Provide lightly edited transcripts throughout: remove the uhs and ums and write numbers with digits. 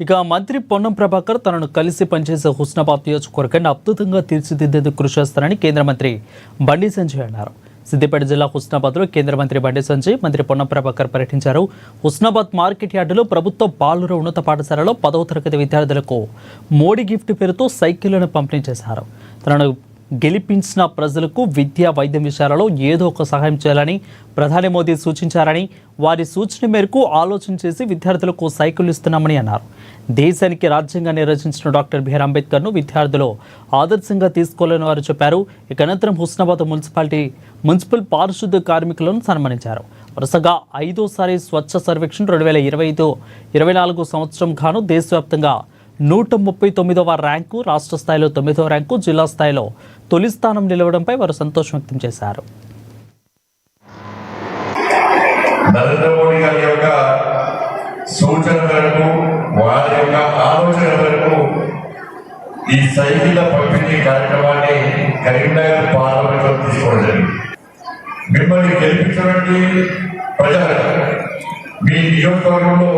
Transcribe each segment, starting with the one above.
ఇక మంత్రి పొన్నం ప్రభాకర్ తనను కలిసి పనిచేసే హుస్నాబాద్ నియోజకవర్గాన్ని అద్భుతంగా తీర్చిదిద్దేందుకు కృషి చేస్తారని కేంద్ర మంత్రి బండి సంజయ్ అన్నారు. సిద్దిపేట జిల్లా హుస్నాబాద్లో కేంద్ర మంత్రి బండి సంజయ్, మంత్రి పొన్నం ప్రభాకర్ పర్యటించారు. హుస్నాబాద్ మార్కెట్ యార్డులో ప్రభుత్వ బాలుర ఉన్నత పాఠశాలలో 10వ తరగతి విద్యార్థులకు మోడీ గిఫ్ట్ పేరుతో సైకిళ్లను పంపిణీ చేశారు. తనను గెలిపించిన ప్రజలకు విద్యా వైద్యం విషయాలలో ఏదో ఒక సహాయం చేయాలని ప్రధాని మోదీ సూచించారని, వారి సూచన మేరకు ఆలోచన చేసి విద్యార్థులకు సైకిల్ ఇస్తున్నామని అన్నారు. దేశానికి రాజ్యాంగాన్ని రచించిన డాక్టర్ బిఆర్ అంబేద్కర్ను విద్యార్థులు ఆదర్శంగా తీసుకోవాలని వారు చెప్పారు. ఇక అనంతరం హుస్నాబాద్ మున్సిపల్ పారిశుద్ధ కార్మికులను సన్మానించారు. వరుసగా 5వ స్వచ్ఛ సర్వేక్షణ 2023-24 సంవత్సరం గాను దేశవ్యాప్తంగా 139వ ర్యాంకు, రాష్ట్ర స్థాయిలో 9వ ర్యాంకు, జిల్లా స్థాయిలో తొలి స్థానం నిలవడంపై వారు సంతోషం వ్యక్తం చేశారు. నరేంద్ర మోడీ గారి యొక్క సూచన మేరకు, వారి యొక్క ఆలోచన మేరకు ఈ సైకిళ్ల పంపిణీ కార్యక్రమాన్ని కరీంనగర్ పార్లమెంట్ లో తీసుకోవడం జరిగింది. మిమ్మల్ని గెలిపించినటువంటి ప్రజలకు మీ నియోజకవర్గంలో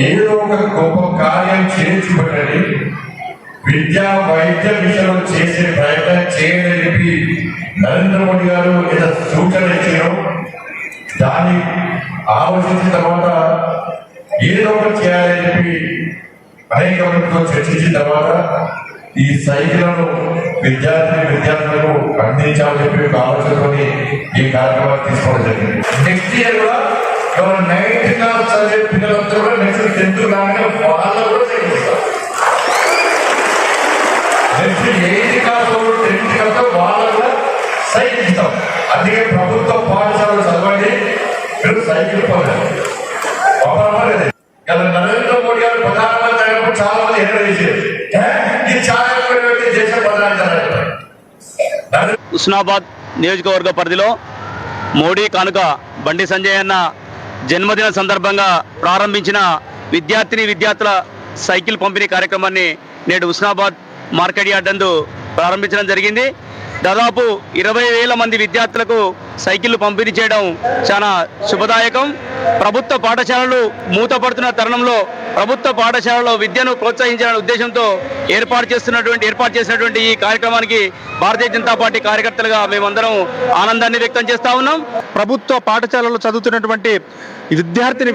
ఏదో ఒక గొప్ప కార్యం చేసి పెట్టండి, విద్యా వైద్య విషయంలో చేసే ప్రయత్నం చేయండి అని చెప్పి నరేంద్ర మోడీ గారు ఏదో సూచన ఇచ్చారు. దాన్ని ఆలోచించిన తర్వాత ఏదో ఒకటి చేయాలని చెప్పి అనేక మందితో చర్చించిన తర్వాత ఈ సైకిళ్లను విద్యార్థులకు అందించాలని చెప్పి ఒక ఆలోచనతో ఈ కార్యక్రమాన్ని తీసుకోవడం జరిగింది. నెక్స్ట్ ఇయర్ కూడా 9th క్లాస్ చదివే పిల్లలంతా కూడా నెక్స్ట్ 10th రాగానే వాళ్ళ కూడా చేయిస్తాం. Next 8th class 10th class వాళ్ళ కూడా సైకిల్ ఇస్తాం. అందుకే ప్రభుత్వ పాఠశాలలు చదవండి, మీరు సైకిల్ పొందండి. ఇలా నరేంద్ర మోడీ గారు ప్రధానమంత్రి అయినప్పుడు చాలా మంది ఎక్కడ చేశారు, ఈ చాలా చేసే ప్రధాన హుస్నాబాద్ నియోజకవర్గ పరిధిలో మోడీ కానుక బండి సంజయ్ అన్న జన్మదిన సందర్భంగా ప్రారంభించిన విద్యార్థుల సైకిల్ పంపిణీ కార్యక్రమాన్ని నేడు హుస్నాబాద్ మార్కెట్ యార్డ్ నందు ప్రారంభించడం జరిగింది. దాదాపు 20,000 మంది విద్యార్థులకు సైకిళ్లు పంపిణీ చేయడం చాలా శుభదాయకం. ప్రభుత్వ పాఠశాలలు మూతపడుతున్న తరుణంలో ప్రభుత్వ పాఠశాలలో విద్యను ప్రోత్సహించాలనే ఉద్దేశంతో ఏర్పాటు చేసినటువంటి ఈ కార్యక్రమానికి భారతీయ జనతా పార్టీ కార్యకర్తలుగా మేమందరం ఆనందాన్ని వ్యక్తం చేస్తా ఉన్నాం. ప్రభుత్వ పాఠశాలలో చదువుతున్నటువంటి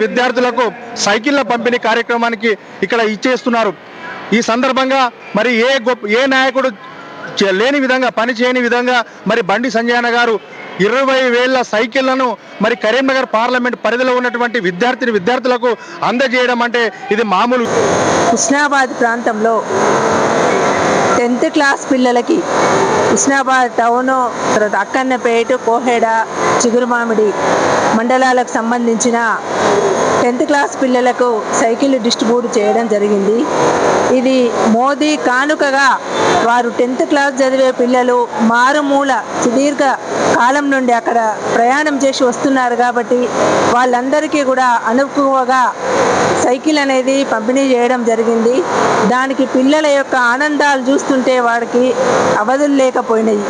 విద్యార్థులకు సైకిళ్ల పంపిణీ కార్యక్రమానికి ఇక్కడ ఇచ్చేస్తున్నారు. ఈ సందర్భంగా మరి ఏ నాయకుడు లేని విధంగా, పని చేయని విధంగా మరి బండి సంజయ్ అన్న గారు 20,000 సైకిళ్లను మరి కరీంనగర్ పార్లమెంట్ పరిధిలో ఉన్నటువంటి విద్యార్థులకు అందజేయడం అంటే ఇది మామూలు. హుస్నాబాద్ ప్రాంతంలో 10th క్లాస్ పిల్లలకి హుస్నాబాద్ టౌను, తర్వాత అక్కన్నపేట, కోహెడ, చిగురుమామిడి మండలాలకు సంబంధించిన 10th క్లాస్ పిల్లలకు సైకిల్ డిస్ట్రిబ్యూట్ చేయడం జరిగింది. ఇది మోదీ కానుకగా వారు 10th క్లాస్ చదివే పిల్లలు మారుమూల సుదీర్ఘ కాలం నుండి అక్కడ ప్రయాణం చేసి వస్తున్నారు కాబట్టి వాళ్ళందరికీ కూడా అనుకువగా సైకిల్ అనేది పంపిణీ చేయడం జరిగింది. దానికి పిల్లల యొక్క ఆనందాలు చూస్తుంటే వాడికి అవధులు లేకపోయినాయి.